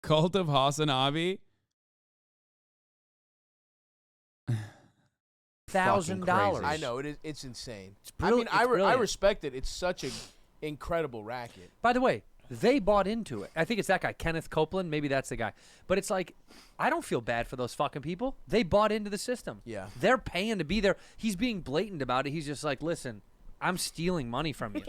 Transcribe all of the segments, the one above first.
cult of Hasan Abi. $1,000. I know it's insane. It's brilliant. I respect it. It's such an incredible racket. By the way, they bought into it. I think it's that guy, Kenneth Copeland. Maybe that's the guy. But it's like, I don't feel bad for those fucking people. They bought into the system. Yeah. They're paying to be there. He's being blatant about it. He's just like, listen, I'm stealing money from you.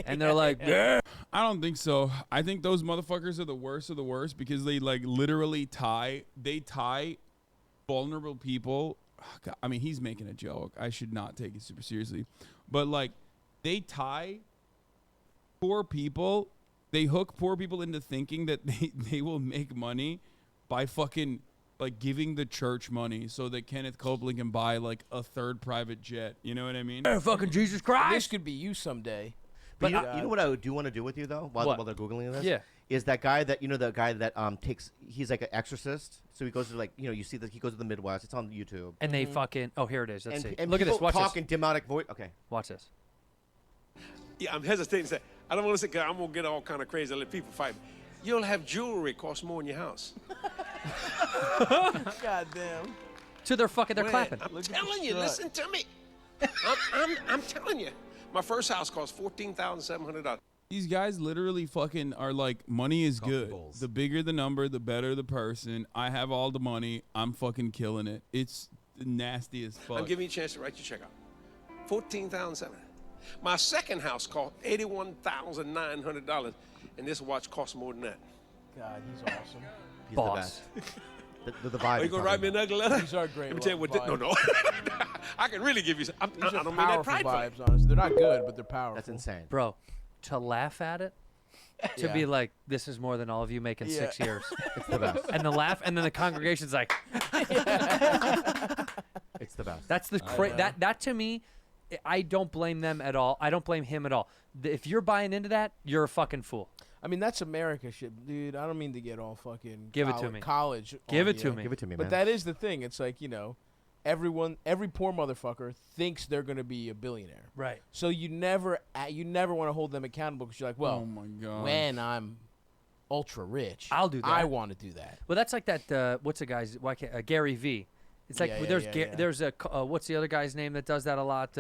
And they're like, yeah. I don't think so. I think those motherfuckers are the worst of the worst because they like literally tie vulnerable people. Oh, God, I mean, he's making a joke. I should not take it super seriously. But like they tie poor people. They hook poor people into thinking that they will make money by fucking like giving the church money so that Kenneth Copeland can buy like a third private jet. You know what I mean? Fucking Jesus Christ. This could be you someday. But you know what I do want to do with you though, while they're googling this. Yeah. Is that guy that takes? He's like an exorcist. So he goes to like he see that he goes to the Midwest. It's on YouTube. And they fucking here it is. Let's see. And Look at this. Watch talk this. in demotic voice. Okay. Watch this. Yeah, I'm hesitating to say. I don't want to say, cause I'm going to get all kind of crazy and let people fight me. You'll have jewelry cost more in your house. God damn. So they're clapping. I'm telling you, listen to me. I'm telling you. My first house cost $14,700. These guys literally fucking are like, money is good. The bigger the number, the better the person. I have all the money. I'm fucking killing it. It's nasty as fuck. I'm giving you a chance to write your check out. $14,700. My second house cost $81,900, and this watch costs more than that. God, he's awesome. He's Boss. the best. the vibe. Are you gonna write me an ugly letter? These are great. Let me tell you what. No. I can really give you some. I These are don't mean that powerful pridefully. vibes, honestly. They're not good, but they're powerful. That's insane. Bro, to laugh at it, to be like, this is more than all of you make in 6 years. It's the best. And the laugh, and then the congregation's like, It's the best. that's the that to me, I don't blame them at all. I don't blame him at all. If you're buying into that, you're a fucking fool. I mean, that's America shit, dude. I don't mean to get all fucking Give it to me. College. Give on it to you. me. Give it to me, But man. that is the thing. It's like, every poor motherfucker thinks they're gonna be a billionaire. Right. So you never want to hold them accountable because you're like, well, oh my God. when I'm ultra rich, I'll do that. I want to do that. Well, that's like that. What's the guy's? Gary V. It's like there's a what's the other guy's name that does that a lot?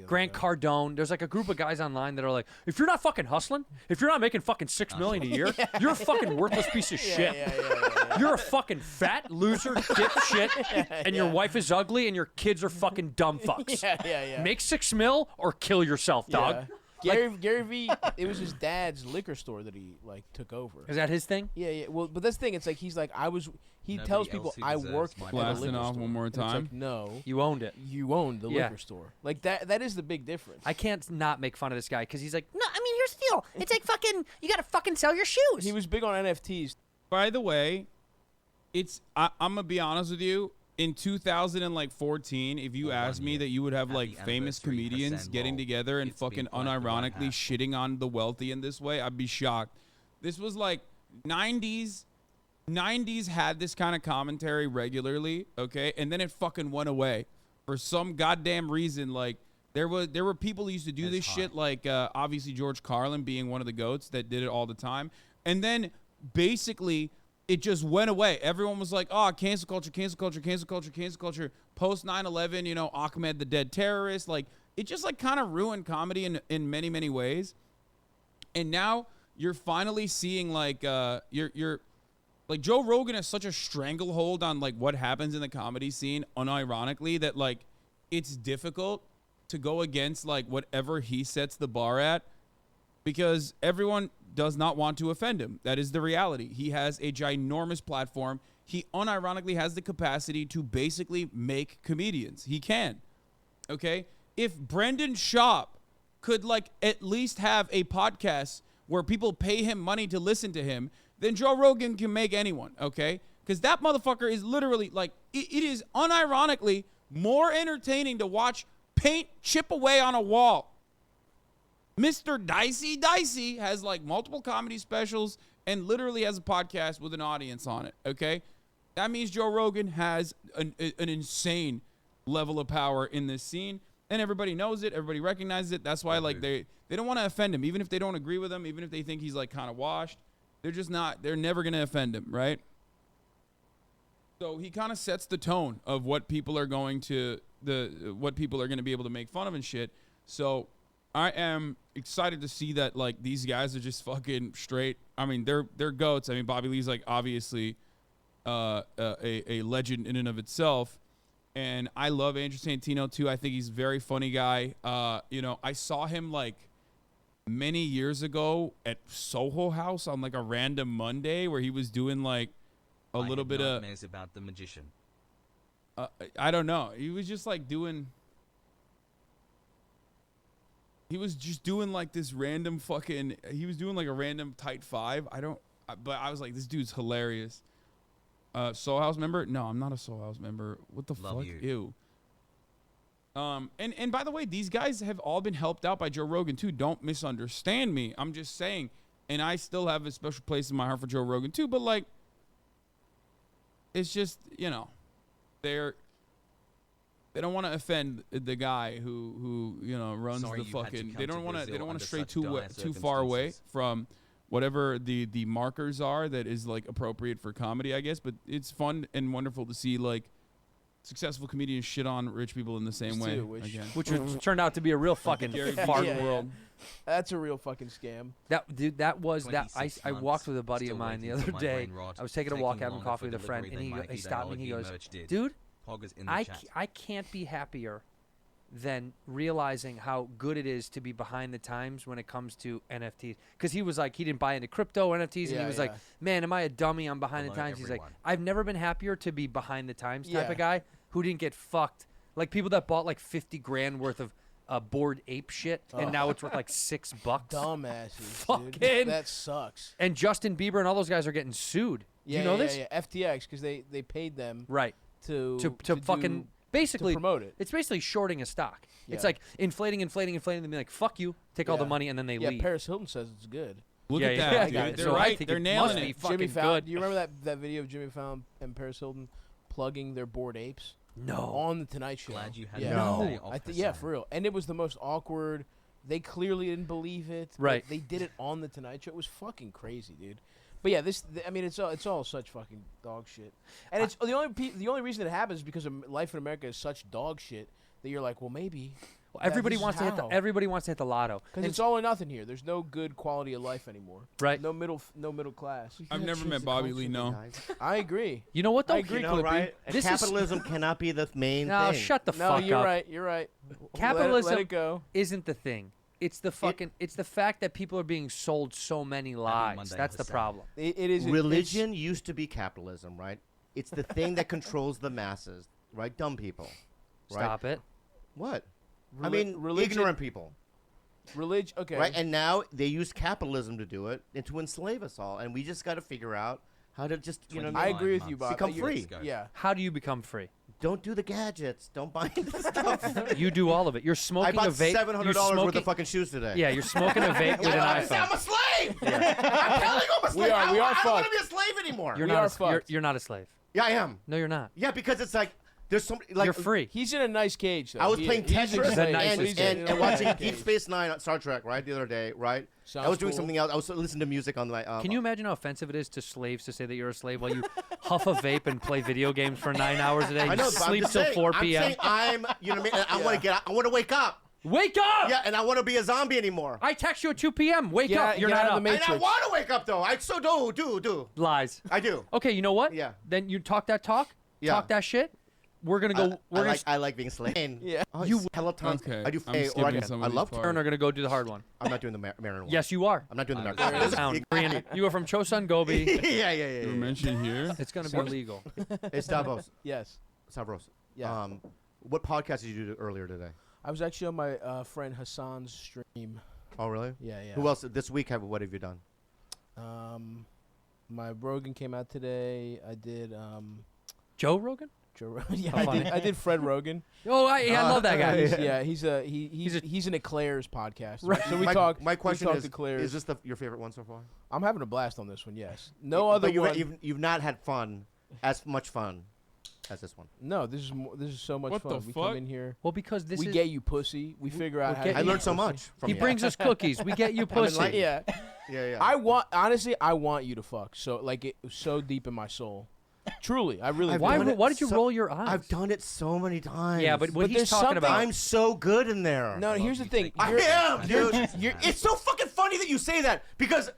Grant Cardone. There's like a group of guys online that are like, if you're not fucking hustling, if you're not making fucking $6 million a year, you're a fucking worthless piece of shit. You're a fucking fat loser, dipshit, and your wife is ugly and your kids are fucking dumb fucks. Make $6 million or kill yourself, dog. Gary V. It was his dad's liquor store that he took over. Is that his thing? Yeah. Well, but that's the thing. It's like he's like He tells people I worked at a Blasting liquor off store. one more And time. it's like, no, You owned it. you own the liquor store. Like that is the big difference. I can't not make fun of this guy because he's like, no, I mean, here's the deal. It's like fucking, you got to fucking sell your shoes. He was big on NFTs. By the way, I'm gonna be honest with you. In 2014, if you asked me that you would have like famous comedians getting together and fucking unironically shitting on the wealthy in this way, I'd be shocked. This was like 90s. 90s had this kind of commentary regularly, okay? And then it fucking went away for some goddamn reason. Like there were people who used to do this shit, like obviously George Carlin being one of the goats that did it all the time. And then basically it just went away. Everyone was like, oh, cancel culture, cancel culture, cancel culture, cancel culture. Post 9/11, Ahmed the dead terrorist. Like it just like kind of ruined comedy in many, many ways. And now you're finally seeing like you're like Joe Rogan has such a stranglehold on like what happens in the comedy scene unironically that like it's difficult to go against like whatever he sets the bar at because everyone does not want to offend him. That is the reality. He has a ginormous platform. He unironically has the capacity to basically make comedians. He can. Okay? If Brendan Schaub could like at least have a podcast where people pay him money to listen to him, then Joe Rogan can make anyone, okay? Because that motherfucker is literally like, it is unironically more entertaining to watch paint chip away on a wall. Mr. Dicey has like multiple comedy specials and literally has a podcast with an audience on it, okay? That means Joe Rogan has an insane level of power in this scene, and everybody knows it, everybody recognizes it. That's why like they don't want to offend him, even if they don't agree with him, even if they think he's like kind of washed. They're just not. They're never gonna offend him, right? So he kind of sets the tone of what people are going to what people are gonna be able to make fun of and shit. So I am excited to see that like these guys are just fucking straight. I mean, they're goats. I mean, Bobby Lee's like obviously a legend in and of itself. And I love Andrew Santino too. I think he's a very funny guy. I saw him like many years ago at Soho House on like a random Monday where he was doing like a little bit of nightmares about the magician. I don't know. He was just like doing. He was just doing like this random fucking. He was doing like a random tight five. But I was like, this dude's hilarious. Soul House member? No, I'm not a Soul House member. What the fuck? Ew. And by the way, these guys have all been helped out by Joe Rogan too. Don't misunderstand me. I'm just saying, and I still have a special place in my heart for Joe Rogan too. But like, it's just they don't want to offend the guy who runs the fucking. They don't want to stray too far away from whatever the markers are that is like appropriate for comedy, I guess. But it's fun and wonderful to see like successful comedians shit on rich people in the same way. Which turned out to be a real fucking fart world. That's a real fucking scam. I walked with a buddy of mine the other day. I was taking a walk, having coffee with a friend, and he stopped me and he goes, dude, I can't be happier than realizing how good it is to be behind the times when it comes to NFTs. Because he was like, he didn't buy into crypto or NFTs, and he was like, man, am I a dummy? I'm behind the times. He's like, I've never been happier to be behind the times type of guy who didn't get fucked. Like people that bought like 50 grand worth of Bored Ape shit, and now it's worth like $6. Dumbasses, fucking dude. That sucks. And Justin Bieber and all those guys are getting sued. Do you know this? Yeah, FTX, because they paid them to fucking basically to promote it. It's basically shorting a stock. Yeah. It's like inflating, and then be like, fuck you, take all the money, and then they leave. Yeah, Paris Hilton says it's good. Look at that, dude. They're right. They're nailing it. Jimmy Fallon. Do you remember that video of Jimmy Fallon and Paris Hilton plugging their Bored Apes? No. On the Tonight Show. Glad you had day off. For real. And it was the most awkward. They clearly didn't believe it. Right. They did it on the Tonight Show. It was fucking crazy, dude. But yeah, it's all such fucking dog shit. And it's the only reason it happens is because life in America is such dog shit that you're like, well, maybe. Well, everybody wants to hit the lotto. Because it's all or nothing here. There's no good quality of life anymore. Right. No middle class. I've never met Bobby Lee. No. I agree. You know what though? I agree, right? Capitalism cannot be the main thing. No, shut the fuck up. No, you're right. Capitalism let it go. Isn't the thing. It's the it's the fact that people are being sold so many lies. That's the problem. It is. Religion used to be capitalism, right? It's the thing that controls the masses, right? Dumb people. Right? Stop it. What? Ignorant people. Religion, okay. Right, and now they use capitalism to do it and to enslave us all, and we just got to figure out how to just, I agree with you, Bob. Become free. Yeah. How do you become free? Don't do the gadgets. Don't buy into the stuff. You do all of it. You're smoking I bought a vape. $700 worth of fucking shoes today. Yeah, you're smoking a vape with an iPhone. I'm a slave. I'm telling you, I'm a slave. We are I don't want to be a slave anymore. You're not a slave. Yeah, I am. No, you're not. Yeah, because it's like there's some like you're free. He's in a nice cage. Though. I was playing Tetris and watching Deep cage. Space Nine on Star Trek the other day. Right. Sounds I was doing cool. something else. I was listening to music on my. Can you imagine how offensive it is to slaves to say that you're a slave while you huff a vape and play video games for 9 hours a day? I know. Sleep till 4 p.m. I'm saying you know what I mean? I want to wake up. Wake up! Yeah, and I want to be a zombie anymore. I text you at 2 p.m. Wake up. You're not up. And I want to wake up though. I so do. Lies. I do. Okay, you know what? Yeah. Then you talk that talk. Yeah. Talk that shit. We're gonna go. I like being slave. Yeah. Oh, you Peloton. Okay. I do. I love Turn are gonna go do the hard one. I'm not doing the Marin one. Yes, you are. I'm not doing the Marin. You go from Chosun Gobi. Yeah. You were mentioned here. It's gonna be illegal. Hey, Stravos. Yes. Stavros. Yeah. What podcast did you do earlier today? I was actually on my friend Hasan's stream. Oh, really? Yeah. Who else this week? What have you done? My Rogan came out today. I did. Joe Rogan. Joe Rogan. Yeah, I did Fred Rogan. Oh, I love that guy. Yeah, he's an Eclairs podcast. Right. So we talk. My question is: Eclairs. Is this your favorite one so far? I'm having a blast on this one. Yes. No other one. You've not had as much fun as this one. No, this is so much What fun. the We fuck? come in here. Well, because we get you pussy. We figure out how. I learned so much from He you. brings us cookies. We get you pussy. Yeah. Yeah. I want you to fuck. So like it was so deep in my soul. Truly, I really. Why did you roll your eyes? I've done it so many times. Yeah, but what he's there's talking about. I'm so good in there. No, here's the thing. I am, dude. It's so fucking funny that you say that because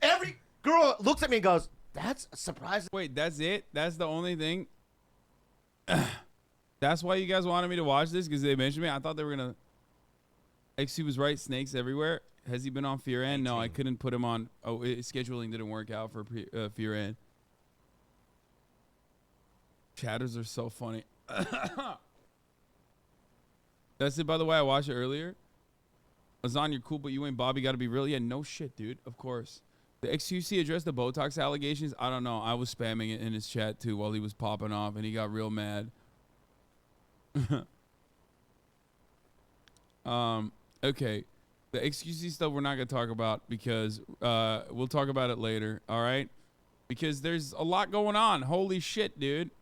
every girl looks at me and goes, "That's surprising." Wait, that's it? That's the only thing? That's why you guys wanted me to watch this? Because they mentioned me? I thought they were going to... XC was right, snakes everywhere. Has he been on Fear End? No, I couldn't put him on... Oh, scheduling didn't work out for Fear End. Chatters are so funny. That's it, by the way. I watched it earlier. Hasan, you're cool, but you ain't Bobby. Got to be real. Yeah, no shit, dude. Of course. The XQC addressed the Botox allegations. I don't know. I was spamming it in his chat, too, while he was popping off, and he got real mad. Okay. The XQC stuff we're not going to talk about because we'll talk about it later, all right? Because there's a lot going on. Holy shit, dude.